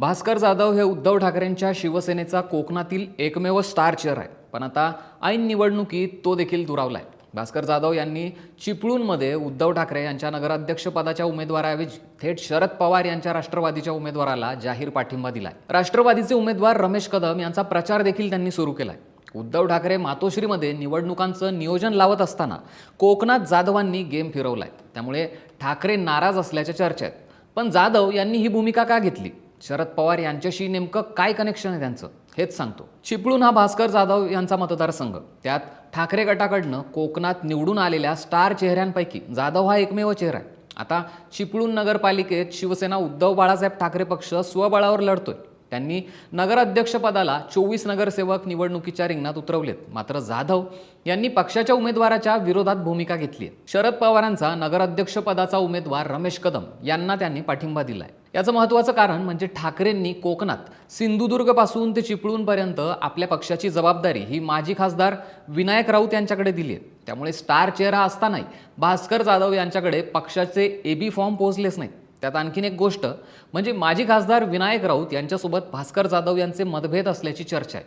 भास्कर जाधव हे उद्धव ठाकरेंच्या शिवसेनेचा कोकणातील एकमेव स्टार चेहरा आहे. पण आता ऐन निवडणुकीत तो देखील दुरावलाय. भास्कर जाधव यांनी चिपळूणमध्ये उद्धव ठाकरे यांच्या नगराध्यक्षपदाच्या उमेदवाराऐवजी थेट शरद पवार यांच्या राष्ट्रवादीच्या उमेदवाराला जाहीर पाठिंबा दिलाय. राष्ट्रवादीचे उमेदवार रमेश कदम यांचा प्रचार देखील त्यांनी सुरू केलाय. उद्धव ठाकरे मातोश्रीमध्ये निवडणुकांचं नियोजन लावत असताना कोकणात जाधवांनी गेम फिरवलाय. त्यामुळे ठाकरे नाराज असल्याच्या चर्चा आहेत. पण जाधव यांनी ही भूमिका का घेतली? शरद पवार यांच्याशी नेमकं काय कनेक्शन आहे त्यांचं, हेच सांगतो. चिपळूण हा भास्कर जाधव यांचा मतदारसंघ. त्यात ठाकरे गटाकडनं कोकणात निवडून आलेल्या स्टार चेहऱ्यांपैकी जाधव हा एकमेव चेहरा आहे. आता चिपळूण नगरपालिकेत शिवसेना उद्धव बाळासाहेब ठाकरे पक्ष स्वबळावर लढतोय. त्यांनी नगराध्यक्षपदाला 24 नगरसेवक निवडणुकीच्या रिंगणात उतरवलेत. मात्र जाधव यांनी पक्षाच्या उमेदवाराच्या विरोधात भूमिका घेतली आहे. शरद पवारांचा नगराध्यक्षपदाचा उमेदवार रमेश कदम यांना त्यांनी पाठिंबा दिलाय. याचं महत्त्वाचं कारण म्हणजे ठाकरेंनी कोकणात सिंधुदुर्गपासून ते चिपळूणपर्यंत आपल्या पक्षाची जबाबदारी ही माजी खासदार विनायक राऊत यांच्याकडे दिली आहे. त्यामुळे स्टार चेहरा असतानाही भास्कर जाधव यांच्याकडे पक्षाचे एबी फॉर्म पोहोचलेच नाहीत. त्यात आणखीन एक गोष्ट म्हणजे माजी खासदार विनायक राऊत यांच्यासोबत भास्कर जाधव यांचे मतभेद असल्याची चर्चा आहे.